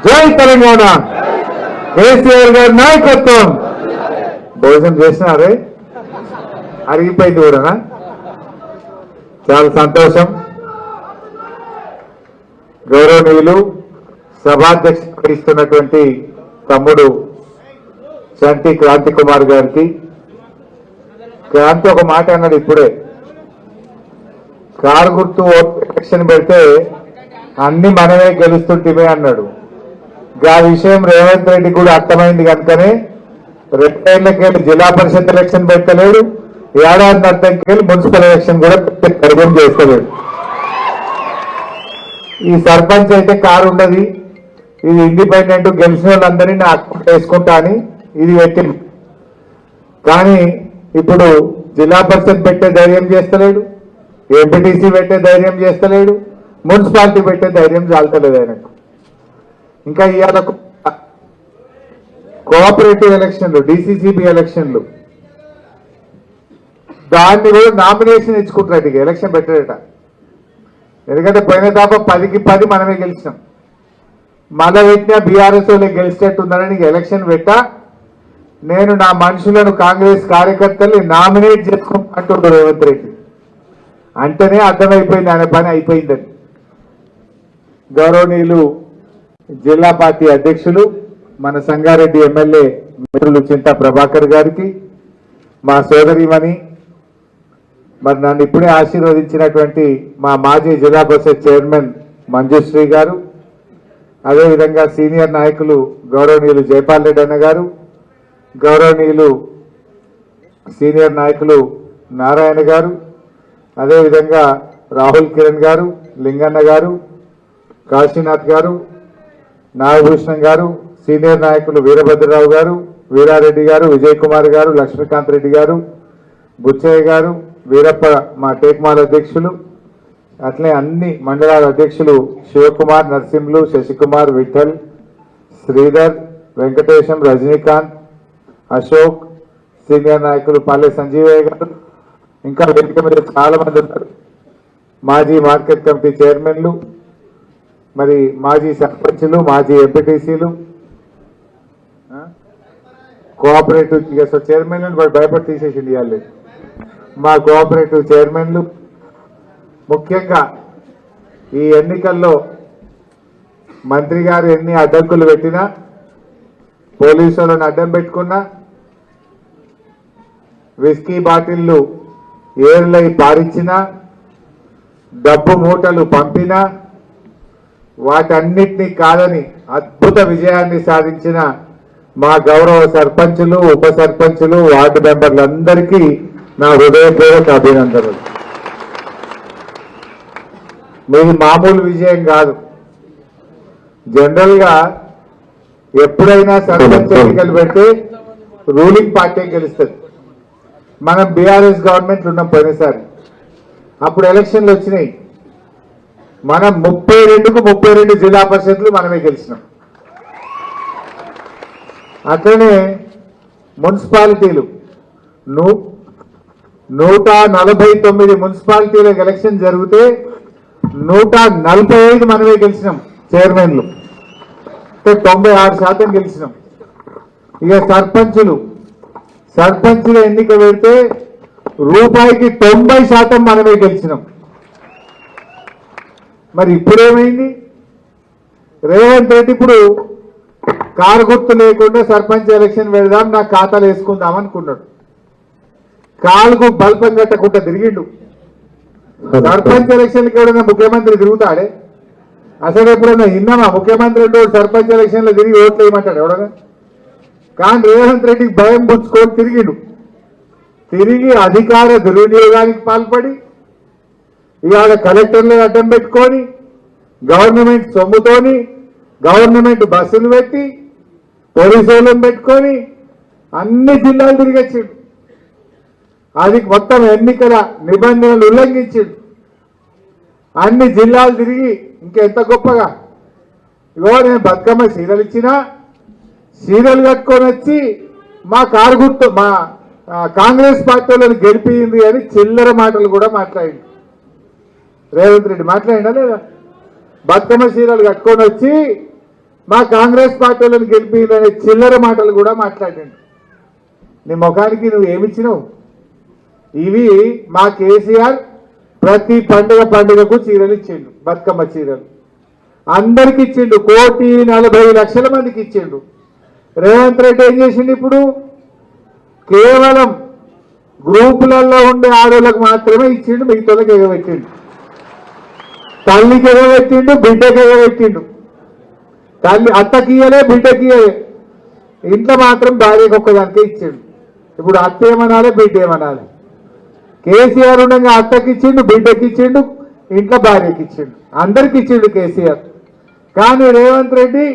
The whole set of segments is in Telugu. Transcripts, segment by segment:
జై తెలంగాణ. కేసీఆర్ గారి నాయకత్వం. భోజనం చేసినారే, అరిగిపోయింది కూడా. చాలా సంతోషం. గౌరవనీయులు సభాధ్యక్ష వహిస్తున్నటువంటి తమ్ముడు చంటి క్రాంతి కుమార్ గారికి, క్రాంతి ఒక మాట అన్నాడు ఇప్పుడే, కారు గుర్తు ఎలక్షన్ పెడితే అన్ని మనమే గెలుస్తుంటే అన్నాడు. ఆ విషయం రేవంత్ రెడ్డి కూడా అర్థమైంది కనుకనే 2 ఏళ్లకెళ్ళి జిల్లా పరిషత్ ఎలక్షన్ పెట్టలేడు, ఏడాది అర్థంకెళ్ళి మున్సిపల్ ఎలక్షన్ కూడా పరిగణం చేస్తలేడు. ఈ సర్పంచ్ అయితే కారు ఉన్నది, ఇది ఇండిపెండెంట్, గెలిచిన వాళ్ళందరినీ నా అకౌంట్ వేసుకుంటా అని ఇది పెట్టింది. కానీ ఇప్పుడు జిల్లా పరిషత్ పెట్టే ధైర్యం చేస్తలేడు, ఎంపీటీసీ పెట్టే ధైర్యం చేస్తలేడు, మున్సిపాలిటీ పెట్టే ధైర్యం చాలతలేదు ఆయనకు. ఇంకా ఇవాళ కోఆపరేటివ్ ఎలక్షన్లు, డిసిసిబి ఎలక్షన్లు, దాన్ని కూడా నామినేషన్ ఇచ్చుకుంటారట, ఇక ఎలక్షన్ పెట్టారట. ఎందుకంటే పోయిన దాకా 10కి 10 మనమే గెలిచినాం. మళ్ళా పెట్టినా బీఆర్ఎస్ వాళ్ళకి గెలిచేట్టుందని ఎలక్షన్ పెట్టా, నేను నా మనుషులను కాంగ్రెస్ కార్యకర్తల్ని నామినేట్ చేసుకుంటున్నాడు రేవంత్ రెడ్డి. అంటేనే అర్థమైపోయింది ఆయన పని అయిపోయిందని. గౌరవనీయులు జిల్లా పార్టీ అధ్యక్షులు మన సంగారెడ్డి ఎమ్మెల్యే మిత్రులు చింతా ప్రభాకర్ గారికి, మా సోదరిమణి మరి నన్ను ఇప్పుడే ఆశీర్వదించినటువంటి మా మాజీ జిల్లా పరిషత్ చైర్మన్ మంజుశ్రీ గారు, అదేవిధంగా సీనియర్ నాయకులు గౌరవనీయులు జైపాల్ రెడ్డి అన్న గారు, గౌరవనీయులు సీనియర్ నాయకులు నారాయణ గారు, అదేవిధంగా రాహుల్ కిరణ్ గారు, లింగన్న గారు, కాశీనాథ్ గారు, నాగభూషణం గారు, సీనియర్ నాయకులు వీరభద్రరావు గారు, వీరారెడ్డి గారు, విజయ్ కుమార్ గారు, లక్ష్మీకాంత్ రెడ్డి గారు, బుచ్చయ్య గారు, వీరప్ప మా టేక్మాల్ అధ్యక్షులు, అట్లే అన్ని మండలాల అధ్యక్షులు శివకుమార్, నరసింహులు, శశికుమార్, విఠల్, శ్రీధర్, వెంకటేశం, రజనీకాంత్, అశోక్, సీనియర్ నాయకులు పల్లె సంజీవయ్య గారు, ఇంకా వేదిక మీద చాలా మంది ఉన్నారు. మాజీ మార్కెట్ కమిటీ చైర్మన్లు, మరి మాజీ సర్పంచ్లు, మాజీ ఎంపీటీసీలు, కోఆపరేటివ్ చైర్మన్లు భయపడి తీసేసింది ఇవ్వాలి. మా కోఆపరేటివ్ చైర్మన్లు, ముఖ్యంగా ఈ ఎన్నికల్లో మంత్రి గారు ఎన్ని అడ్డంకులు పెట్టినా, పోలీసులను అడ్డం పెట్టుకున్నా, విస్కీ బాటిళ్లు ఏర్లై పారించినా, డబ్బు మూటలు పంపినా, వాటన్నిటినీ కాదని అద్భుత విజయాన్ని సాధించిన మా గౌరవ సర్పంచులు, ఉప సర్పంచులు, వార్డు మెంబర్లందరికీ నా హృదయపూర్వక అభినందనలు. మీది మామూలు విజయం కాదు. జనరల్ గా ఎప్పుడైనా సర్పంచ్ ఎన్నికలు పెడితే రూలింగ్ పార్టీ గెలుస్తుంది. మనం బీఆర్ఎస్ గవర్నమెంట్ ఉన్నాం పోయినసారి, అప్పుడు ఎలక్షన్లు వచ్చినాయి. మనం 32కు 32 జిల్లా పరిషత్లు మనమే గెలిచినాం. అట్లనే మున్సిపాలిటీలు 149 మున్సిపాలిటీలకు ఎలక్షన్ జరిగితే 145 మనమే గెలిచినాం చైర్మన్లు, 96% గెలిచినాం. ఇక సర్పంచుల ఎన్నిక పెడితే రూపాయికి 90% మనమే గెలిచినాం. మరి ఇప్పుడేమైంది? రేవంత్ రెడ్డి ఇప్పుడు కారు గుర్తు లేకుండా సర్పంచ్ ఎలక్షన్ పెడదాం, నా ఖాతాలు వేసుకుందాం అనుకున్నాడు. కాలుకు బల్పం కట్టకుండా తిరిగిండు. సర్పంచ్ ఎలక్షన్కి ఎవడన్నా ముఖ్యమంత్రి తిరుగుతాడే? అసలు ఎప్పుడన్నా విన్నామా ముఖ్యమంత్రి సర్పంచ్ ఎలక్షన్లో తిరిగి ఓట్లు వేయమంటాడు ఎవడన్నా? కానీ రేవంత్ రెడ్డికి భయం పుచ్చుకొని తిరిగి అధికార దుర్వినియోగానికి పాల్పడి ఇవాళ కలెక్టర్లను అడ్డం పెట్టుకొని, గవర్నమెంట్ సొమ్ముతోని గవర్నమెంట్ బస్సులు పెట్టి, పోలీసులను పెట్టుకొని అన్ని జిల్లాలు తిరిగొచ్చిండు. అది మొత్తం ఎన్నికల నిబంధనలు ఉల్లంఘించిండు. అన్ని జిల్లాలు తిరిగి ఇంకెంత గొప్పగా, ఇగో నేను బతుకమ్మ చీరలు ఇచ్చినా, చీరలు కట్టుకొని వచ్చి మా కారు గుర్తు మా కాంగ్రెస్ పార్టీలను గెలిపింది అని చిల్లర మాటలు కూడా మాట్లాడింది రేవంత్ రెడ్డి. మాట్లాడిందా లేదా? బతుకమ్మ చీరలు కట్టుకొని వచ్చి మా కాంగ్రెస్ పార్టీ వాళ్ళని గెలిపిదనే చిల్లర మాటలు కూడా మాట్లాడండి. నీ ముఖానికి నువ్వు ఏమిచ్చినావు? ఇవి మా కేసీఆర్ ప్రతి పండుగకు చీరలు ఇచ్చిండు, బతుకమ్మ చీరలు అందరికి ఇచ్చిండు. 1,40,00,000 మందికి ఇచ్చిండు. రేవంత్ రెడ్డి ఏం చేసిండు? ఇప్పుడు కేవలం గ్రూపులలో ఉండే ఆడోళ్ళకు మాత్రమే ఇచ్చిండు, మిగతాలకు ఎగబెట్టిండు. తల్లికి ఎగబెట్టిండు, బిడ్డకి ఎగబెట్టిండు. తల్లి అత్తకి ఇయ్యలే, బిడ్డకి ఇయ్యలే. ఇంట్లో మాత్రం భార్యకు ఒక్కదానికే ఇచ్చిండు. ఇప్పుడు అత్త ఏమనాలి, బిడ్డ ఏమనాలి? కేసీఆర్ ఉండగా అత్తకి ఇచ్చిండు, బిడ్డకి ఇచ్చిండు, ఇంట్లో భార్యకి ఇచ్చిండు, అందరికి ఇచ్చిండు కేసీఆర్. కానీ రేవంత్ రెడ్డి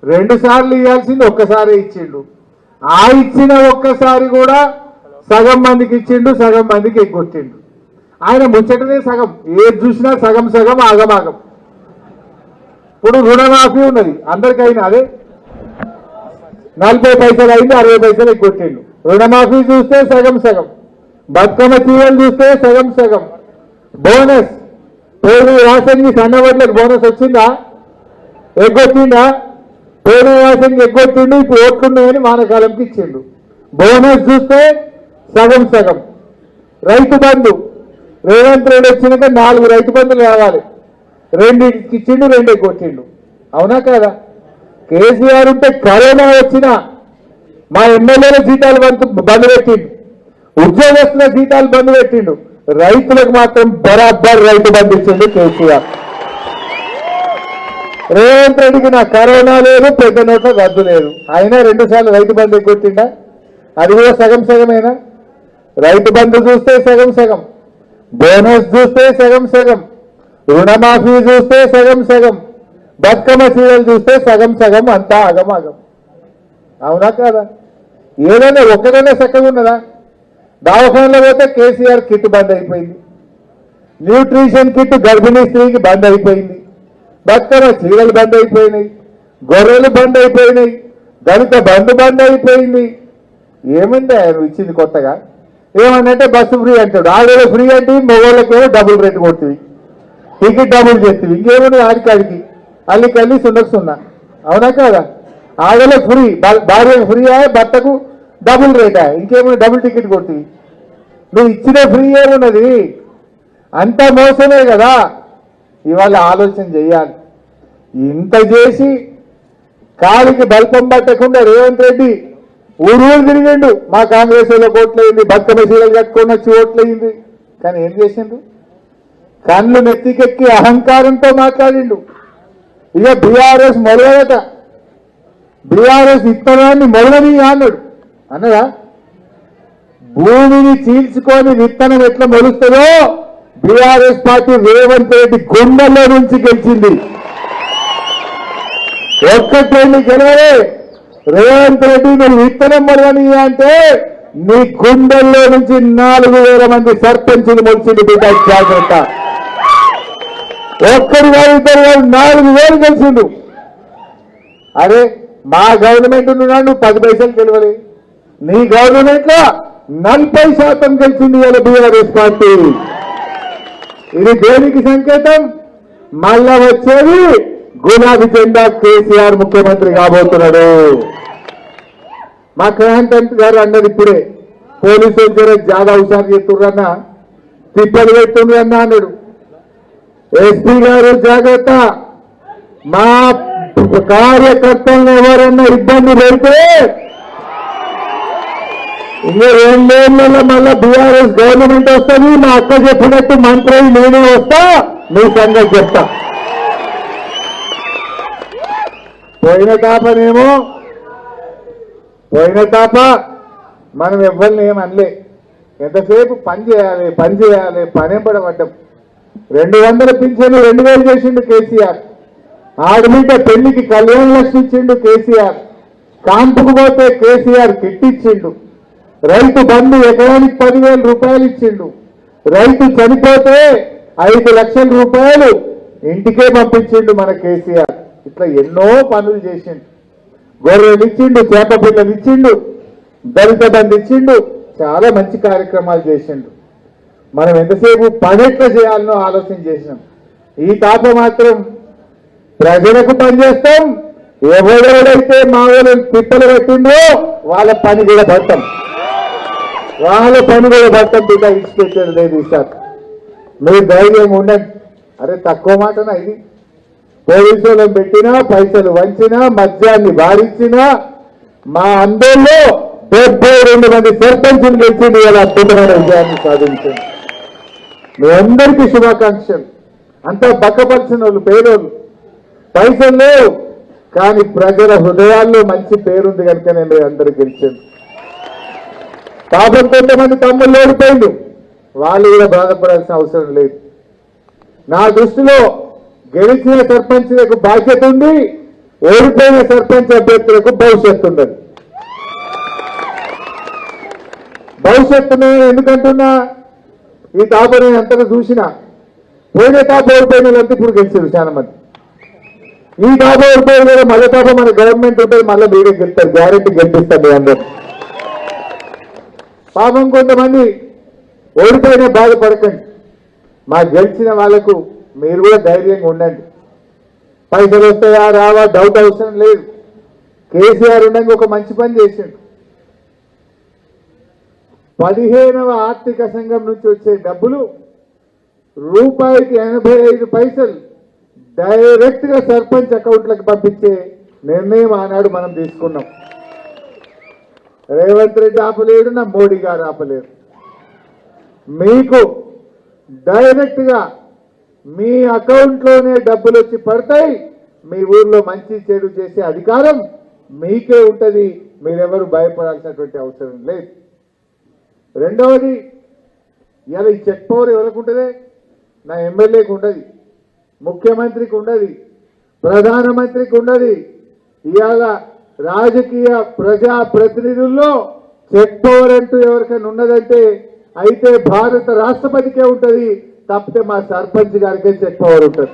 2 సార్లు ఇవ్వాల్సింది ఒక్కసారి ఇచ్చిండు. ఆ ఇచ్చిన ఒక్కసారి కూడా సగం మందికి ఇచ్చిండు, సగం మందికి ఎగ్గొట్టిండు. ఆయన ముచ్చటనే సగం, ఏది చూసినా సగం సగం ఆగమాగం. ఇప్పుడు రుణమాఫీ ఉన్నది అందరికైనా, అదే 40 పైసలు అయింది, 60 పైసలు ఎగ్గొట్టిండు. రుణమాఫీ చూస్తే సగం సగం, బతుకమ్మ చీరలు చూస్తే సగం సగం. బోనస్ పేరు రాసంగి సన్నబడ్లకు బోనస్ వచ్చిందా? ఎగ్గొట్టిందా? పేరు రాసంగి ఎగ్గొట్టిండు. ఇప్పుడు ఓట్లున్నాయని వానకాలంకి ఇచ్చిండు. బోనస్ చూస్తే సగం సగం. రైతు బంధు రేవంత్ రెడ్డి వచ్చినాక 4 రైతు బంధులు కావాలి, 2 ఇచ్చిండు, 2 ఎగ్గొట్టిండు. అవునా కదా? కేసీఆర్ ఉంటే కరోనా వచ్చినా మా ఎమ్మెల్యేల జీతాలు బంద్ పెట్టిండు, ఉద్యోగస్తుల జీతాలు బంద్ పెట్టిండు. రైతులకు మాత్రం బరాబర్ రైతు బంధు ఇచ్చిండు కేసీఆర్. రేవంత్ రెడ్డికి నా కరోనా లేదు, పెద్ద నోట్ల రద్దు లేదు, అయినా 2 సార్లు రైతు బంధు ఎగ్గొట్టిండా? అది కూడా సగం సగమేనా? రైతు బంధు చూస్తే సగం సగం, బోనస్ చూస్తే సగం సగం, రుణమాఫీ చూస్తే సగం సగం, బతుకమ్మ చీరలు చూస్తే సగం సగం, అంతా అగమాగం. అవునా కాదా? ఏదైనా ఒక్కదైనా చక్కగా ఉన్నదా? దవాఖానలో పోతే కేసీఆర్ కిట్ బంద్ అయిపోయింది, న్యూట్రిషన్ కిట్ గర్భిణీ స్త్రీకి బంద్ అయిపోయింది, బతుకమ్మ చీరలు బంద్ అయిపోయినాయి, గొర్రెలు బంద్ అయిపోయినాయి, దళిత బంధు బంద్ అయిపోయింది. ఏమైంది ఆయన ఇచ్చింది కొత్తగా? ఏమన్నంటే బస్సు ఫ్రీ అంటాడు, ఆడోళ్ళు ఫ్రీ అంటే మగోళ్ళకేమో డబుల్ రేట్ కొడుతుంది, టికెట్ డబుల్ చేస్తుంది. ఇంకేముంది ఆడికాడికి అల్లికల్లి 0 అవునా కదా? ఆడోళ్ళకి ఫ్రీ, భార్యకు ఫ్రీ భర్తకు డబుల్ రేటా, ఇంకేమో డబుల్ టికెట్ కొడుతుంది. నువ్వు ఇచ్చిన ఫ్రీ ఏమున్నది? అంతా మోసమే కదా. ఇవాళ ఆలోచన చెయ్యాలి. ఇంత చేసి కాలికి బల్పం పట్టకుండా రేవంత్ రెడ్డి ఊరు తిరిగిండు. మా కాంగ్రెస్ వాళ్ళకి ఓట్లయింది, బతుకమ్మ చీరలు కట్టుకొని వచ్చి ఓట్లయింది. కానీ ఏం చేసిండు? కళ్ళు నెత్తికెక్కి అహంకారంతో మాట్లాడిండు. ఇక బీఆర్ఎస్ మొదలట, బీఆర్ఎస్ విత్తనాన్ని మొదలని అన్నాడు. అన్నదా? భూమిని చీల్చుకొని విత్తనం ఎట్లా మొలుస్తుందో బీఆర్ఎస్ పార్టీ రేవంత్ రెడ్డి గుండెల్లో నుంచి గెలిచింది. ఒక్కటి గెలవలే. రేవంత్ రెడ్డి నువ్వు విత్తనం మొదలని అంటే నీ గుండెల్లో నుంచి 4,000 మంది సర్పంచులు మొలిచింది. బిడ్డ జాగ్రత్త. ఒక్కడి వారు 4,000 గెలిచిండు. అరే మా గవర్నమెంట్ ఉన్నాడు, నువ్వు 10 పైసలు గెలవలే. నీ గవర్నమెంట్ లో 40% గెలిచింది ఇలా బీఆర్ఎస్ పార్టీ. ఇది దేనికి సంకేతం? మళ్ళా వచ్చేది గులాబీ జెండా, కేసీఆర్ ముఖ్యమంత్రి కాబోతున్నాడు. మా క్రాంతి గారు అన్నది ఇప్పుడే, పోలీసులు జర జాగా హుషారు చేస్తుర్రన్న, తిప్పలు పెడుతుండ్రన్న అన్నాడు. ఎస్పీ గారు జాగ్రత్త, మా కార్యకర్తలను ఎవరన్నా ఇబ్బంది పెడితే ఇంకా 2 ఏళ్లలో మళ్ళా బీఆర్ఎస్ గవర్నమెంట్ వస్తుంది. మా అక్క చెప్పినట్టు మంత్రి నేనే వస్తా, మీ సంగతి చెప్తా. పోయిన తాప మనం ఎవరిని ఏమనలే. ఎంతసేపు పని చేయాలి, పడబడ్డం. 200 పింఛను 2,000 చేసిండు కేసీఆర్. ఆడబిడ్డ పెళ్లికి కళ్యాణ లక్ష్మి ఇచ్చిండు కేసీఆర్. కాంపుకు పోతే కేసీఆర్ కిట్ ఇచ్చిండు. రైతు బంధు ఎకరానికి 10,000 రూపాయలు ఇచ్చిండు. రైతు చనిపోతే 5 లక్షల రూపాయలు ఇంటికే పంపించిండు మన కేసీఆర్. ఇట్లా ఎన్నో పనులు చేసిండు. గొర్రెలు ఇచ్చిండు, చేప పిల్లలు ఇచ్చిండు, దళిత బంధు ఇచ్చిండు. చాలా మంచి కార్యక్రమాలు చేసిండు. మనం ఎంతసేపు పని ఎట్లా చేయాలనో ఆలోచన చేసినాం. ఈ తాప మాత్రం ప్రజలకు పనిచేస్తాం, ఎవరెవరైతే మా వాళ్ళని తిప్పలు పెట్టిందో వాళ్ళ పని కూడా పడతాం, వాళ్ళ పని కూడా పడతాం. బిడ్డ ఇచ్చిపెట్టేది లేదు ఈసారి. మీరు ధైర్యం ఉండండి. అరే తక్కువ మాటనా ఇది? పోలీసులను పెట్టినా, పైసలు వంచినా, మద్యాన్ని వారించినా మా అందరిలో 72 మంది సర్పంచులు గెలిచింది. ఇలా అద్భుతమైన విజయాన్ని సాధించింది. మీ అందరికీ శుభాకాంక్షలు. అంతా పక్కపరిచిన వాళ్ళు, పేదోళ్ళు, పైసలు లేవు కానీ ప్రజల హృదయాల్లో మంచి పేరుంది కనుకనే మీరు అందరూ గెలిచింది. పాపం కొంతమంది తమ్ముళ్ళు ఓడిపోయిండు, వాళ్ళు కూడా బాధపడాల్సిన అవసరం లేదు. నా దృష్టిలో గెలిచిన సర్పంచులకు బాధ్యత ఉంది, ఓడిపోయిన సర్పంచ్ అభ్యర్థులకు భవిష్యత్తు ఉండదు. భవిష్యత్తునే ఎందుకంటున్నా, ఈ తాప నేను అంతగా చూసిన పోయిన తాప ఓడిపోయిన వాళ్ళంతా ఇప్పుడు గెలిచారు చాలా మంది. ఈ తాప ఓడిపోయిన కదా మళ్ళీ తాప మన గవర్నమెంట్ ఉంటుంది, మళ్ళీ మీరే గెలుస్తారు, గ్యారెంటీ గెలిపిస్తారు మీ అందరూ. పాపం కొంతమంది ఓడిపోయినా బాధపడకండి, మా గెలిచిన వాళ్లకు మీరు కూడా ధైర్యంగా ఉండండి. పైసలు వస్తాయా రావా డౌట్ అవసరం లేదు. కేసీఆర్ ఉండగా ఒక మంచి పని చేసిండు. 15వ ఆర్థిక సంఘం నుంచి వచ్చే డబ్బులు రూపాయికి 85 పైసలు డైరెక్ట్ గా సర్పంచ్ అకౌంట్లకు పంపించే నిర్ణయం ఆనాడు మనం తీసుకున్నాం. రేవంత్ రెడ్డి ఆపలేడు, నా మోడీ గారు ఆపలేరు. మీకు డైరెక్ట్ గా మీ అకౌంట్లోనే డబ్బులు వచ్చి పడతాయి. మీ ఊర్లో మంచి చెడు చేసే అధికారం మీకే ఉంటది. మీరెవరు భయపడాల్సినటువంటి అవసరం లేదు. రెండవది, ఇలా ఈ చెక్ పవర్ ఎవరికి ఉంటుంది? నా ఎమ్మెల్యేకి ఉండదు, ముఖ్యమంత్రికి ఉండదు, ప్రధానమంత్రికి ఉండదు. ఇవాళ రాజకీయ ప్రజా ప్రతినిధుల్లో చెక్ పవర్ అంటూ ఎవరికైనా ఉన్నదంటే అయితే భారత రాష్ట్రపతికే ఉంటుంది, తప్పితే మా సర్పంచ్ గారికే చెక్ పవర్ ఉంటుంది.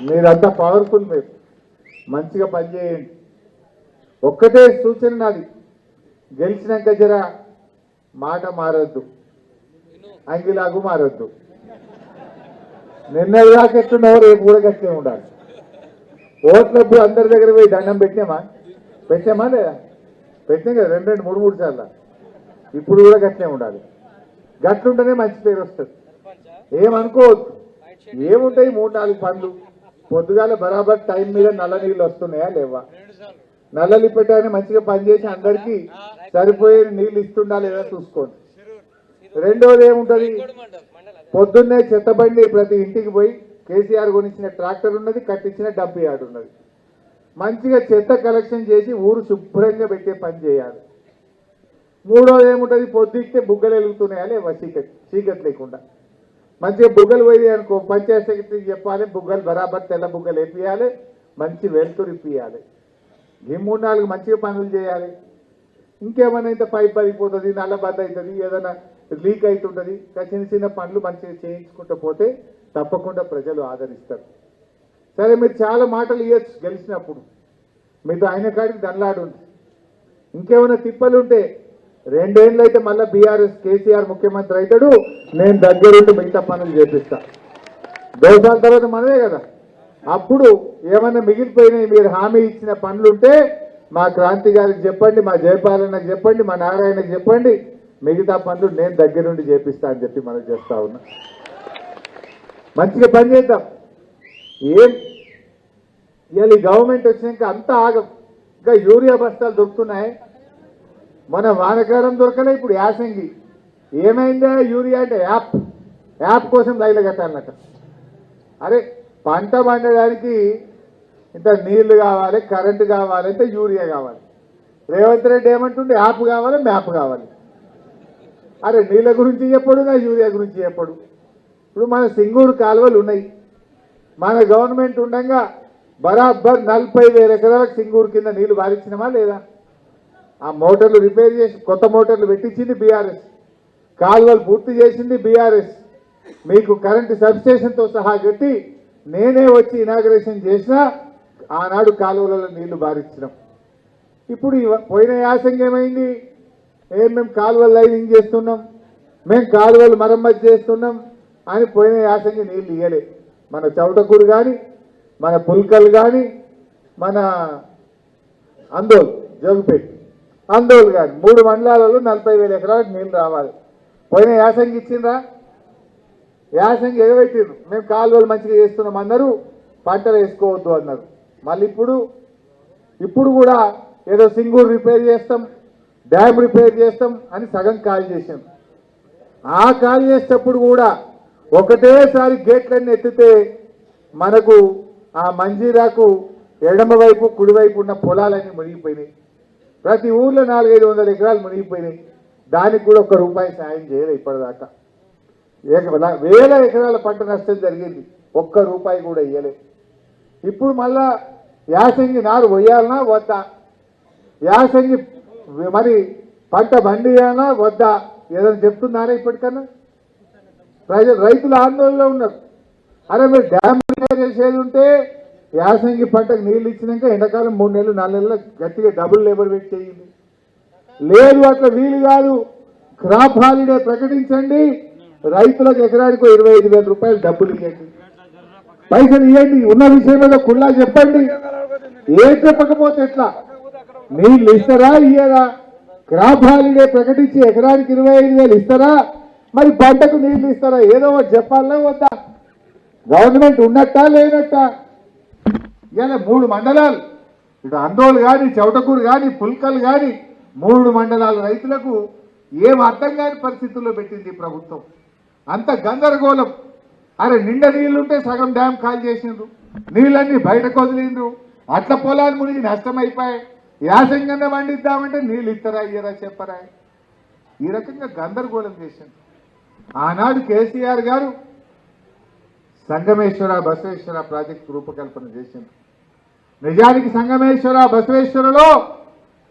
మీరంతా పవర్ఫుల్, మీరు మంచిగా పనిచేయండి. ఒక్కటే సూచన నాది, గెలిచినాక జర మాట మారొద్దు, అంగిలాగు మారొద్దు. నిన్న దాకెట్టున్నావు, రేపు కూడా గట్టిగా ఉండాలి. ఓట్లప్పుడు అందరి దగ్గర పోయి దండం పెట్టామా లేదా? పెట్టాం కదా 2 3 సార్లు. ఇప్పుడు కూడా గట్టిగా ఉండాలి. గట్లుంటేనే మంచి పేరు వస్తుంది. ఏమనుకోవద్దు, ఏముంటాయి 3-4 పనులు. పొద్దుగాల బరాబర్ టైం మీద నల్ల నీళ్ళు వస్తున్నాయా లేవా? నల్లలు పెట్టాలని మంచిగా పనిచేసి అందరికీ సరిపోయే నీళ్ళు ఇస్తుండా లేదా చూసుకోండి. రెండోది ఏముంటది, పొద్దున్నే చెత్తబండి ప్రతి ఇంటికి పోయి కేసీఆర్ కొనిచ్చిన ట్రాక్టర్ ఉన్నది, కట్టించిన డంప్ యార్డ్ ఉన్నది. మంచిగా చెత్త కలెక్షన్ చేసి ఊరు శుభ్రంగా పెట్టే పని చేయాలి. మూడోది ఏముంటుంది, పొద్దుస్తే బుగ్గలు వెలుగుతున్నాయా లేవా? చీకటి లేకుండా మంచిగా బుగ్గలు పోయి అనుకో, పంచాయత్ సెక్రటరీకి చెప్పాలి, బుగ్గలు బరాబర్ తెల్ల బుగ్గలు వేపియాలి, మంచి వెలుతురు ఇప్పియాలి. ఈ 3-4 మంచిగా పనులు చేయాలి. ఇంకేమైనా ఇంత పైప్ పడిపోతుంది, నల్ల బద్ద అవుతుంది, ఏదైనా లీక్ అవుతుంటుంది, చిన్న చిన్న పనులు మంచిగా చేయించుకుంటూ పోతే తప్పకుండా ప్రజలు ఆదరిస్తారు. సరే, మీరు చాలా మాటలు ఇవ్వచ్చు గెలిచినప్పుడు, మీతో ఆయన కాడికి దండలాడు. ఇంకేమైనా తిప్పలు ఉంటే 2 ఏళ్ళు అయితే మళ్ళీ బీఆర్ఎస్ కేసీఆర్ ముఖ్యమంత్రి అవుతాడు, నేను దగ్గరుండి మిగతా పనులు చేపిస్తా. 2 సార్ల తర్వాత మనమే కదా. అప్పుడు ఏమన్నా మిగిలిపోయినాయి, మీరు హామీ ఇచ్చిన పనులుంటే మా క్రాంతి గారికి చెప్పండి, మా జయపాలన్నకు చెప్పండి, మా నారాయణకి చెప్పండి, మిగతా పనులు నేను దగ్గరుండి చేపిస్తా అని చెప్పి మనం చేస్తా ఉన్నా. మంచిగా పని చేద్దాం. ఏం ఇవాళ ఈ గవర్నమెంట్ వచ్చినాక అంతా ఆగం. ఇంకా యూరియా బస్తాలు దొరుకుతున్నాయి, మన వానకాలం దొరకలే, ఇప్పుడు యాసంగి. ఏమైందా యూరియా అంటే యాప్ కోసం లైన్లో కట్టాలన్నట్ట. అరే, పంట పండడానికి ఇంత నీళ్లు కావాలి, కరెంటు కావాలి, అంటే యూరియా కావాలి. రేవంత్ రెడ్డి ఏమంటుండే, యాప్ కావాలి, మ్యాప్ కావాలి. అరే, నీళ్ళ గురించి చెప్పడు, నా యూరియా గురించి చెప్పడు. ఇప్పుడు మన సింగూరు కాలువలు ఉన్నాయి, మన గవర్నమెంట్ ఉండగా బరాబర్ 40,000 ఎకరాలకు సింగూరు కింద నీళ్లు వారించినమా లేదా? ఆ మోటార్లు రిపేర్ చేసి కొత్త మోటార్లు పెట్టించింది బీఆర్ఎస్, కాలువలు పూర్తి చేసింది బీఆర్ఎస్, మీకు కరెంటు సబ్స్టేషన్తో సహా కట్టి నేనే వచ్చి ఇనాగ్రేషన్ చేసినా ఆనాడు కాలువలలో నీళ్లు బారించినాం. ఇప్పుడు పోయిన యాసంగి ఏమైంది? మేము కాలువలు లైనింగ్ చేస్తున్నాం, మేము కాలువలు మరమ్మతు చేస్తున్నాం అని పోయిన యాసంగి నీళ్లు ఇయ్యలే. మన చౌటకూరు కానీ, మన పుల్కలు కానీ, మన అందోల్ జోగిపేట అందోల్ కానీ 3 మండలాలలో 40,000 ఎకరాలకు నీళ్ళు రావాలి. పోయిన యాసంగి ఇచ్చిండ్రా? యాసంగి ఎగబెట్టిండ్రు. మేము కాలువలు మంచిగా చేస్తున్నాం అన్నారు, పంటలు వేసుకోవద్దు అన్నారు. మళ్ళీ ఇప్పుడు కూడా ఏదో సింగూరు రిపేర్ చేస్తాం, డ్యామ్ రిపేర్ చేస్తాం అని సగం ఖాళీ చేసాం. ఆ ఖాళీ చేసేటప్పుడు కూడా ఒకటేసారి గేట్లన్నీ ఎత్తితే మనకు ఆ మంజీరాకు ఎడమ వైపు కుడివైపు ఉన్న పొలాలన్నీ మునిగిపోయినాయి. ప్రతి ఊర్లో 400-500 ఎకరాలు మునిగిపోయినాయి. దానికి కూడా ₹1 సాయం చేయలేదు ఇప్పటిదాకా. 1000 ఎకరాల పంట నష్టం జరిగింది, ₹1 కూడా ఇవ్వలేదు. ఇప్పుడు మళ్ళా యాసంగి నారు పోయాలనా వద్దా, యాసంగి మరి పంట బండియాలనా వద్దా ఏదైనా చెప్తున్నారా? ఇప్పటికన్నా రైతులు ఆందోళనలో ఉన్నారు. అరే మీరు డ్యామ్ రిపేర్ చేసేది ఉంటే యాసంగి పంటకు నీళ్ళు ఇచ్చినాక ఎండాకాలం 3 నెలలు 4 నెలలు గట్టిగా డబుల్ లేబర్ పెట్టి చేయండి. లేదు అట్లా వీలు కాదు, క్రాప్ హాలిడే ప్రకటించండి, రైతులకు ఎకరానికి ₹25,000 డబ్బులు ఇవ్వండి, పైసలు ఇవ్వండి, ఉన్న విషయం మీద కుల్లా చెప్పండి. ఏం చెప్పకపోతే ఎట్లా? నీళ్ళు ఇస్తారా ఇయ్యరా? క్రాప్ హాలిడే ప్రకటించి ఎకరానికి 25,000 ఇస్తారా? మరి పంటకు నీళ్లు ఇస్తారా? ఏదో ఒకటి చెప్పాలనే వద్దా? గవర్నమెంట్ ఉన్నట్టా లేనట్టా? ఇలా 3 మండలాలు, ఇటు అందోలు కానీ, చౌటకూరు కానీ, పుల్కల్ కానీ 3 మండలాల రైతులకు ఏం అర్థం కాని పరిస్థితుల్లో పెట్టింది ప్రభుత్వం. అంత గందరగోళం. అరే నిండా నీళ్లుంటే సగం డ్యామ్ ఖాళీ చేసిండ్రు, నీళ్ళన్నీ బయటకు వదిలిండ్రు, అట్ల పొలాలు మునిగి నష్టమైపోయాయి. యాసంగన్న పండిద్దామంటే నీళ్ళు ఇస్తారా ఇయ్యరా చెప్పరా? ఈ రకంగా గందరగోళం చేసిండ్రు. ఆనాడు కేసీఆర్ గారు సంగమేశ్వర బసవేశ్వర ప్రాజెక్టు రూపకల్పన చేసిండ్రు. నిజానికి సంగమేశ్వర బసవేశ్వరలో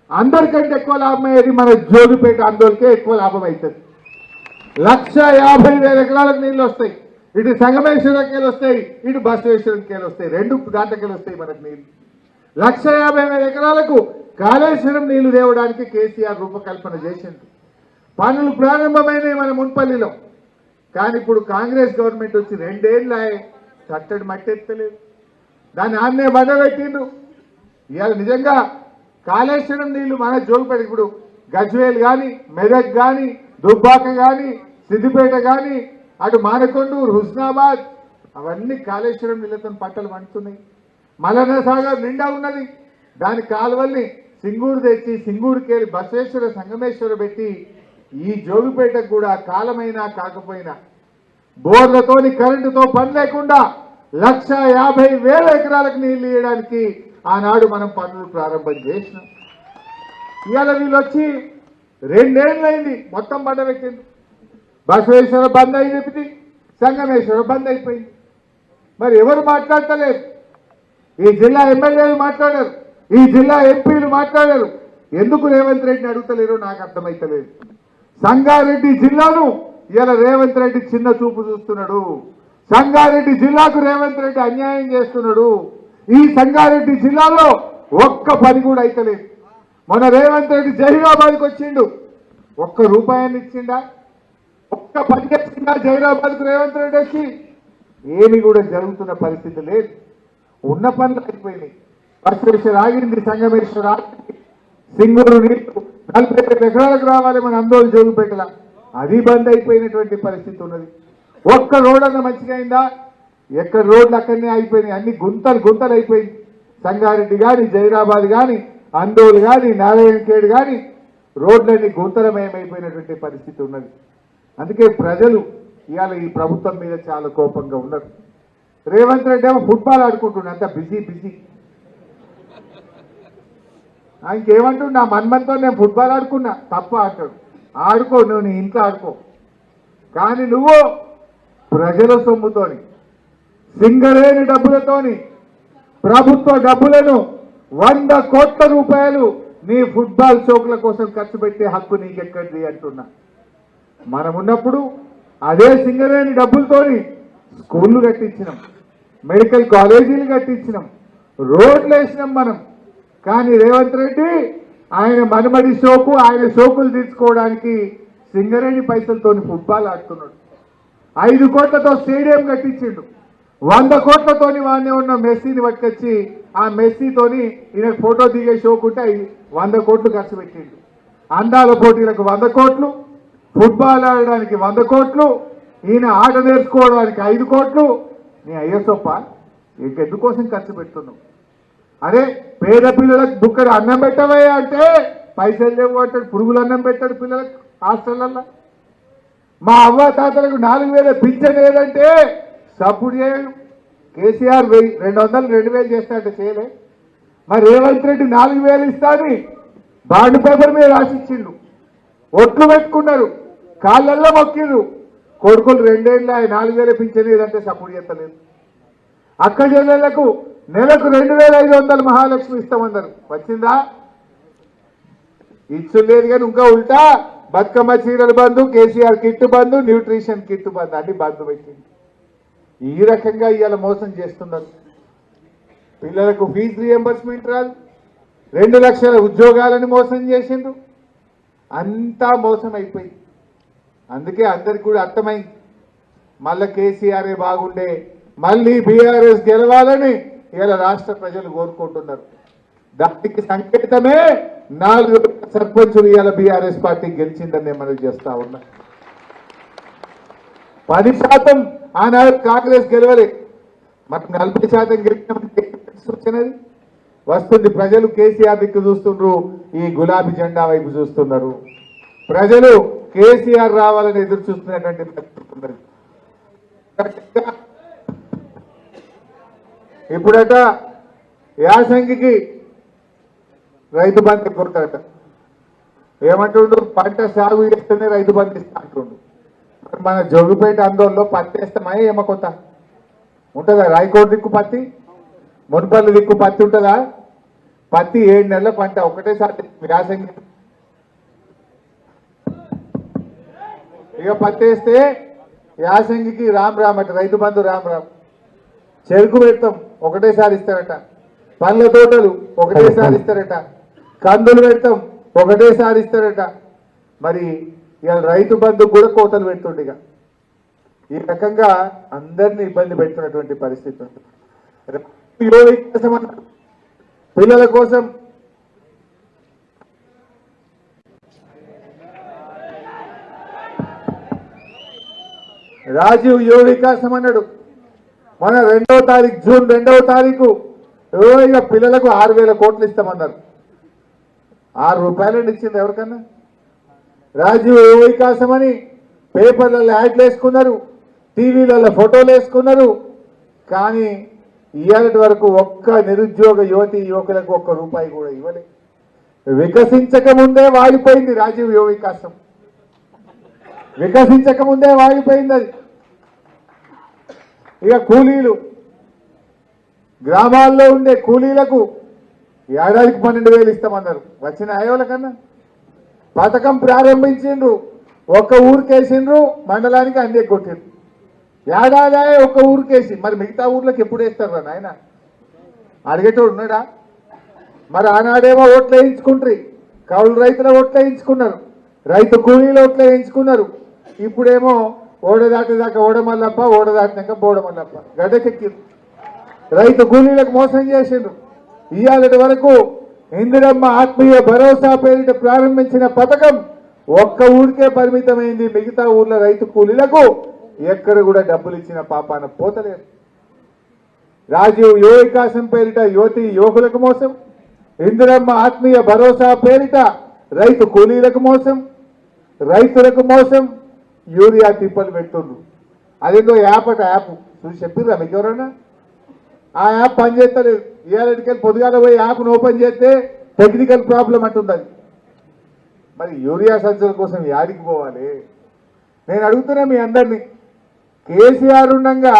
అందరికంటే ఎక్కువ లాభం అయ్యేది మన జోగిపేట అందోల్కే ఎక్కువ లాభం అవుతుంది. 150,000 ఎకరాలకు నీళ్ళు వస్తాయి. ఇటు సంగమేశ్వరంకేలు వస్తాయి, ఇటు బసవేశ్వరంకేలు వస్తాయి, 2 దాంట్లకెళ్ళి వస్తాయి మనకు నీళ్ళు. 150,000 ఎకరాలకు కాళేశ్వరం నీళ్లు తేవడానికి కేసీఆర్ రూపకల్పన చేసింది. పనులు ప్రారంభమైనవి మన మున్పల్లిలో. కానీ ఇప్పుడు కాంగ్రెస్ గవర్నమెంట్ వచ్చి 2 ఏళ్ళు చట్టడి మట్టెత్తలేదు, దాన్ని ఆన్నే బండబెట్టిండ్రు. ఇవాళ నిజంగా కాళేశ్వరం నీళ్లు మన జోగిపేట, ఇప్పుడు గజ్వేల్ కానీ, మెదక్ కానీ, దుబ్బాక కానీ, సిద్దిపేట కానీ, అటు మానకొండూరు, హుస్నాబాద్ అవన్నీ కాళేశ్వరం నీళ్లతో పంటలు పండుతున్నాయి. మలన సాగర్ నిండా ఉన్నది, దాని కాలువల్ని సింగూరు తెచ్చి సింగూరుకెళ్ళి బసవేశ్వర సంగమేశ్వర పెట్టి ఈ జోగిపేటకు కూడా కాలమైనా కాకపోయినా బోర్లతోని కరెంటుతో పని లేకుండా 150,000 ఎకరాలకు నీళ్లు ఇవ్వడానికి ఆనాడు మనం పనులు ప్రారంభం చేసినాం. ఇవాళ వీళ్ళు వచ్చి 2 ఏళ్ళైంది మొత్తం బండబెట్టింది. బసవేశ్వర బంద్ అయి చెప్పింది, సంగమేశ్వర బంద్ అయిపోయింది. మరి ఎవరు మాట్లాడతలేరు? ఈ జిల్లా ఎమ్మెల్యేలు మాట్లాడారు, ఈ జిల్లా ఎంపీలు మాట్లాడారు. ఎందుకు రేవంత్ రెడ్డిని అడుగుతలేరో నాకు అర్థమైతలేదు. సంగారెడ్డి జిల్లాను ఇలా రేవంత్ రెడ్డి చిన్న చూపు చూస్తున్నాడు. సంగారెడ్డి జిల్లాకు రేవంత్ రెడ్డి అన్యాయం చేస్తున్నాడు. ఈ సంగారెడ్డి జిల్లాలో ఒక్క పని కూడా అయితలేదు. మొన్న రేవంత్ రెడ్డి జహీరాబాద్కి వచ్చిండు, ₹1 ఇచ్చిండా? ఒక్క పని చేసిందా జహీరాబాద్కు రేవంత్ రెడ్డి వచ్చి? ఏమి కూడా జరుగుతున్న పరిస్థితి లేదు. ఉన్న పనులు అయిపోయినాయి. బసవేశ్వర ఆగింది, సంగమేశ్వర ఆగింది, సింగూరు నీళ్లు 40,000 ఎకరాలకు రావాలి మన అందోళన జోగిపేటల, అది బంద్ అయిపోయినటువంటి పరిస్థితి ఉన్నది. ఒక్క రోడ్ అన్న మంచిగా అయిందా? ఎక్కడ రోడ్లు అక్కడనే అయిపోయినాయి, అన్ని గుంతలు అయిపోయింది. సంగారెడ్డి కానీ, జైరాబాద్ కానీ, అందోలు కానీ, నారాయణఖేడ్ కానీ రోడ్లన్నీ గుంతలమయమైపోయినటువంటి పరిస్థితి ఉన్నది. అందుకే ప్రజలు ఇవాళ ఈ ప్రభుత్వం మీద చాలా కోపంగా ఉన్నారు. రేవంత్ రెడ్డి ఏమో ఫుట్బాల్ ఆడుకుంటున్నా, అంత బిజీ. ఇంకేమంటుండు, నా మన్మంతో నేను ఫుట్బాల్ ఆడుకున్నా తప్ప అంటాడు. ఆడుకో, నువ్వు నీ ఇంట్లో ఆడుకో, కానీ నువ్వు ప్రజల సొమ్ముతోని, సింగరేణి డబ్బులతోని, ప్రభుత్వ డబ్బులను 100 కోట్ల రూపాయలు నీ ఫుట్బాల్ చౌకుల కోసం ఖర్చు పెట్టే హక్కు నీకెక్కడిది అంటున్నా. మనం ఉన్నప్పుడు అదే సింగరేణి డబ్బులతోని స్కూళ్ళు కట్టించినాం, మెడికల్ కాలేజీలు కట్టించినాం, రోడ్లు వేసినాం మనం. కానీ రేవంత్ రెడ్డి ఆయన మనమడి షోకు, ఆయన షోకులు తీర్చుకోవడానికి సింగరేణి పైసలతో ఫుట్బాల్ ఆడుతున్నాడు. 5 కోట్లతో స్టేడియం కట్టించిండు, 100 కోట్లతోని వాడినే ఉన్న మెస్సీని పట్టుకొచ్చి ఆ మెస్సీతోని ఈయన ఫోటో దిగే షోకుంటే 100 కోట్లు ఖర్చు పెట్టిండు. అందాల పోటీలకు 100 కోట్లు, ఫుట్బాల్ ఆడడానికి 100 కోట్లు, ఈయన ఆట నేర్చుకోవడానికి 5 కోట్లు. నీ అయ్యో సొప్ప ఇంకెందుకోసం ఖర్చు పెడుతున్నావు? అరే పేద పిల్లలకు బుక్కడు అన్నం పెట్టవే అంటే పైసలు లేవు అంటాడు. పురుగులు అన్నం పెట్టాడు పిల్లలకు హాస్టళ్లలో. మా అవ్వ తాతలకు 4000 పింఛన్ ఏదంటే సపోర్ట్ చేయడు. కేసీఆర్ 200 2000 చేస్తాడంటే చేయలే. మరి రేవంత్ రెడ్డి 4000 ఇస్తాని బాండ్ పేపర్ మీద రాసిచ్చిండు. ఒట్లు పెట్టుకున్నారు, కాళ్ళల్లో మొక్కిండ్రు. కొడుకులు 2 ఏళ్ళ 4000 పింఛన్ ఏదంటే సపోర్ట్ చేస్తలేదు. అక్క చెల్లెళ్లకు నెలకు 2500 మహాలక్ష్మి ఇస్తామన్నారు. వచ్చిందా? ఇచ్చు లేదు. కానీ ఇంకా ఉల్టా బతుకమ్మ చీరలు బంధు, కేసీఆర్ కిట్టు బంధు, న్యూట్రిషన్ కిట్టు బంధు అన్ని బంధు పెట్టింది. ఈ రకంగా ఇవాళ మోసం చేస్తున్నారు. పిల్లలకు ఫీజు రియంబర్స్మెంట్ రాదు, 2 లక్షల ఉద్యోగాలను మోసం చేసిండ్రు. అంతా మోసం అయిపోయింది. అందుకే అందరికి కూడా అర్థమైంది మళ్ళీ కేసీఆరే బాగుండే, మళ్ళీ బీఆర్ఎస్ గెలవాలని ఇలా రాష్ట్ర ప్రజలు కోరుకుంటున్నారు. దానికి సంకేతమే 4 సర్పంచులు ఇవాళ బీఆర్ఎస్ పార్టీ గెలిచిందని నేను మనవి చేస్తా ఉన్నా. 10% ఆనాడు కాంగ్రెస్ గెలవలే, మరి 40% గెలిచినప్పుడు సూచనది వస్తుంది. ప్రజలు కేసీఆర్ దిక్కు చూస్తుండ్రు, ఈ గులాబీ జెండా వైపు చూస్తున్నారు. ప్రజలు కేసీఆర్ రావాలని ఎదురు చూస్తున్నటువంటి పరిస్థితి. ఇప్పుడట యాసంగికి రైతు బంధు కొడతారట. ఏమంటుండు? పంట సాగు చేస్తేనే రైతు బంధు ఇస్తా అంటుండు. మన జోగిపేట ఆందోళనలో పత్తి వేస్తామా ఏమ కొత్త ఉంటుందా? రాయకోట దిక్కు పత్తి, మున్పల్లి దిక్కు పత్తి ఉంటుందా? పత్తి 7 నెలల పంట ఒకటేసారి యాసంగి. ఇక పత్తి వేస్తే యాసంగికి రామ్ రామ్ అట, రైతు బంధు రామ్ రామ్. చెరుకు పెడతాం ఒకటేసారి ఇస్తారట, పండ్ల తోటలు ఒకటేసారి ఇస్తారట, కందులు పెడతాం ఒకటేసారి ఇస్తారట. మరి ఇవాళ రైతు బంధు కూడా కోతలు పెడుతుండగా ఈ రకంగా అందరినీ ఇబ్బంది పెడుతున్నటువంటి పరిస్థితి ఉంది. పిల్లల కోసం రాజీవ్ యువ వికాసం అన్నాడు. మన 2వ తారీఖు జూన్ 2వ తారీఖు ఇక పిల్లలకు 6000 కోట్లు ఇస్తామన్నారు. 6 రూపాయలు ఇచ్చింది ఎవరికన్నా? రాజీవ్ యువ వికాసం అని పేపర్లలో యాడ్లు వేసుకున్నారు, టీవీలలో ఫోటోలు వేసుకున్నారు. కానీ ఇవాళటి వరకు ఒక్క నిరుద్యోగ యువతి యువకులకు 1 రూపాయి కూడా ఇవ్వలేదు. వికసించక ముందే వాడిపోయింది రాజీవ్ యువ వికాసం. వికసించక ముందే వాడిపోయింది అది. ఇక కూలీలు, గ్రామాల్లో ఉండే కూలీలకు ఏడాదికి 12,000 ఇస్తామన్నారు. వచ్చిన అయోల కన్నా పథకం ప్రారంభించిండ్రు, 1 ఊరికేసిండ్రు, మండలానికి అన్నీ కొట్టిండ్రు. ఏడాది 1 ఊరికేసి మరి మిగతా ఊర్లకు ఎప్పుడు వేస్తారు నాయన? అడిగేటోడు ఉన్నాడా? మరి ఆనాడేమో ఓట్లు వేయించుకుంటారు, కౌలు రైతుల ఓట్లు వేయించుకున్నారు, రైతు కూలీలు ఓట్లు వేయించుకున్నారు. ఇప్పుడేమో ఓడ దాటిదాకా ఓడమల్లప్ప, ఓడ దాటినాక బోడమల్లప్ప గడ్డకెక్కి రైతు కూలీలకు మోసం చేసిండ్రు. ఇవాళటి వరకు ఇందిరమ్మ ఆత్మీయ భరోసా పేరిట ప్రారంభించిన పథకం 1 ఊరికే పరిమితమైంది. మిగతా ఊర్ల రైతు కూలీలకు ఎక్కడ కూడా డబ్బులు ఇచ్చిన పాపాన పోతలేదు. రాజీవ్ యువ వికాసం పేరిట యువతి యువకులకు మోసం, ఇందిరమ్మ ఆత్మీయ భరోసా పేరిట రైతు కూలీలకు మోసం, రైతులకు మోసం. యూరియా తిప్పలు పెడుతుండ్రు. అదేందో యాప్ అట, యాప్ చూసి చెప్పిర్రా మీకు ఎవరన్నా? ఆ యాప్ పనిచేస్తలేదు. ఇవాళకి పొద్దుగాల పోయి యాప్ను ఓపెన్ చేస్తే టెక్నికల్ ప్రాబ్లం అంటుంది అది. మరి యూరియా సంచుల కోసం యాడికి పోవాలి? నేను అడుగుతున్నా మీ అందరినీ, కేసీఆర్ ఉండగా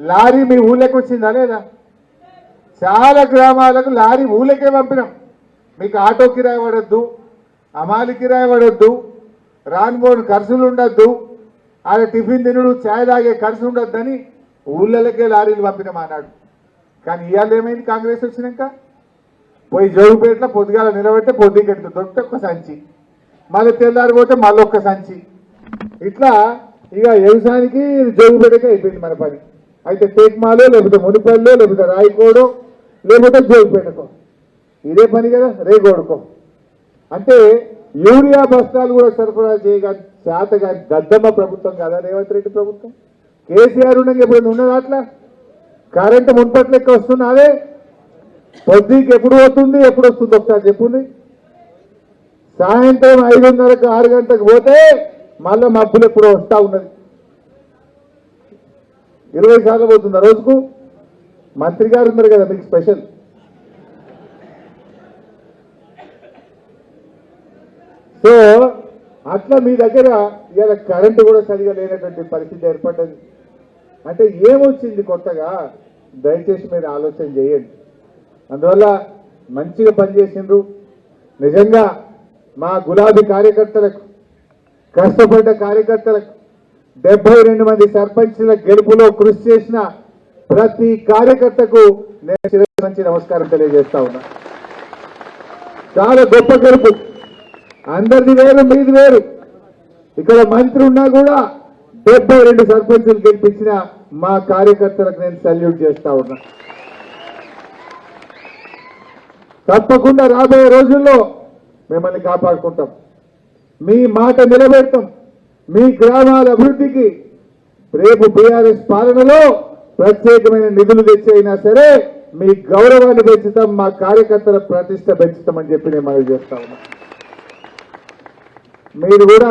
లారీ మీ ఊళ్ళకి వచ్చిందా లేదా? చాలా గ్రామాలకు లారీ ఊళ్ళకే పంపినాం. మీకు ఆటో కిరాయి పడద్దు, అమాలి కిరాయి పడద్దు, రాన్బోన్ ఖర్చులు ఉండద్దు, ఆడ టిఫిన్ తినుడు ఛాయ్ తాగే ఖర్చు ఉండొద్దని ఊళ్ళకే లారీలు పంపినాం అన్నాడు. కానీ ఇవాళ ఏమైంది? కాంగ్రెస్ వచ్చినాక పోయి జోగుపేటలో పొద్దుగాల నిలబెడితే పొద్దుకెట్టు దొరికితే 1 సంచి, మళ్ళీ తెల్లారిపోతే మళ్ళీ 1 సంచి. ఇట్లా ఇక వ్యవసాయానికి జోగుపేటకే అయిపోయింది మన పని. అయితే టేక్మాలో లేకపోతే మునిపల్లిలో లేకపోతే రాయకోడో లేకపోతే జోగిపేటకో ఇదే పని కదా రేగోడుకో అంటే యూరియా బస్తాలు కూడా సరఫరా చేయగా చేతగా దద్దమ్మ ప్రభుత్వం కదా రేవంత్ రెడ్డి ప్రభుత్వం. కేసీఆర్ ఉండగా ఎప్పుడు ఉన్నది అట్లా కరెంటు మున్పటి లెక్క వస్తున్నా అదే పొద్దుకి ఎప్పుడు వస్తుంది ఎప్పుడు వస్తుంది ఒకసారి చెప్పుంది. సాయంత్రం 5:30కు 6 గంటలకు పోతే మళ్ళా మబ్బులు ఎప్పుడో వస్తా ఉన్నది. 20 సార్లు పోతుంది రోజుకు. మంత్రి గారు ఉన్నారు కదా మీకు స్పెషల్. సో అట్లా మీ దగ్గర ఇవాళ కరెంటు కూడా సరిగా లేనటువంటి పరిస్థితి ఏర్పడ్డది. అంటే ఏమొచ్చింది కొత్తగా దయచేసి మీరు ఆలోచన చేయండి. అందువల్ల మంచిగా పనిచేసిండ్రు. నిజంగా మా గులాబీ కార్యకర్తలకు కష్టపడ్డ కార్యకర్తలకు 72 మంది సర్పంచ్ల గెలుపులో కృషి చేసిన ప్రతి కార్యకర్తకు నేను శిరస్సు నుంచి నమస్కారం తెలియజేస్తా ఉన్నా. చాలా గొప్ప గెలుపు. అందరిది వేరు మీది వేరు. ఇక్కడ మంత్రి ఉన్నా కూడా 72 సర్పంచులు గెలిపించిన మా కార్యకర్తలకు నేను సల్యూట్ చేస్తా ఉన్నా. తప్పకుండా రాబోయే రోజుల్లో మిమ్మల్ని కాపాడుకుంటాం. మీ మాట నిలబెడతాం. మీ గ్రామాల అభివృద్ధికి రేపు బీఆర్ఎస్ పాలనలో ప్రత్యేకమైన నిధులు తెచ్చైనా సరే మీ గౌరవాన్ని పెంచుతాం, మా కార్యకర్తల ప్రతిష్ట పెంచుతామని చెప్పి నేను మనవి చేస్తా ఉన్నా. మీరు కూడా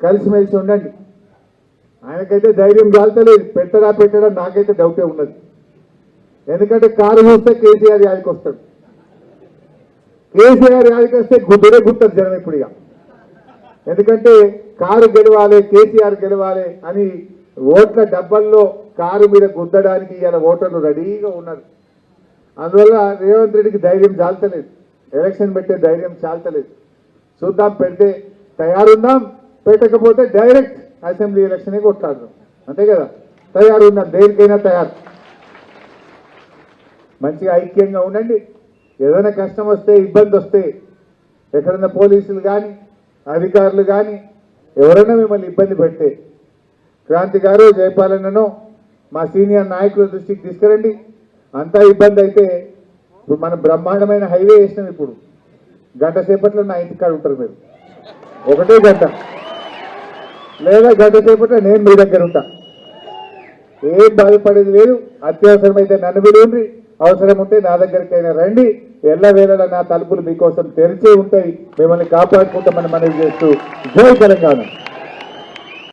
కలిసిమెలిసి ఉండండి. ఆయనకైతే ధైర్యం చాలతలేదు. పెట్టడా నాకైతే డౌటే ఉన్నది. ఎందుకంటే కారు చూస్తే కేసీఆర్ యాదికి వస్తాడు. కేసీఆర్ యాదికి వస్తే గుడ్డురే గుర్తారు జనం ఇప్పుడు ఇక. ఎందుకంటే కారు గెలవాలి, కేసీఆర్ గెలవాలి అని ఓట్ల డబ్బల్లో కారు మీద గుద్దడానికి ఇలా ఓటర్లు రెడీగా ఉన్నారు. అందువల్ల రేవంత్ రెడ్డికి ధైర్యం చాలతలేదు. ఎలక్షన్ పెట్టే ధైర్యం చాలతలేదు. చూద్దాం, పెడితే తయారుందాం, పెట్టకపోతే డైరెక్ట్ అసెంబ్లీ ఎలక్షనే కొట్లాడదాం. అంతే కదా, తయారుందాం, దేనికైనా తయారు. మంచిగా ఐక్యంగా ఉండండి. ఏదైనా కష్టం వస్తే, ఇబ్బంది వస్తే, ఎక్కడైనా పోలీసులు కానీ అధికారులు కానీ ఎవరైనా మిమ్మల్ని ఇబ్బంది పెడితే క్రాంతి గారు, జయపాలన్నను మా సీనియర్ నాయకుల దృష్టికి తీసుకురండి. అంతా ఇబ్బంది అయితే ఇప్పుడు మనం బ్రహ్మాండమైన హైవే వేసినాం. ఇప్పుడు గంట సేపట్లో నా ఇంటికాడ ఉంటారు మీరు. ఒకటే గంట లేదా గంట సేపట్లో నేను మీ దగ్గర ఉంటా. ఏం బాధపడేది లేదు. అత్యవసరమైతే నన్ను పిలువుండ్రి, అవసరం ఉంటే నా దగ్గరికైనా రండి. ఎల్లవేళలా నా తలుపులు మీకోసం తెరిచే ఉంటాయి. మిమ్మల్ని కాపాడుకుంటామని మనవి చేస్తూ జై తెలంగాణ.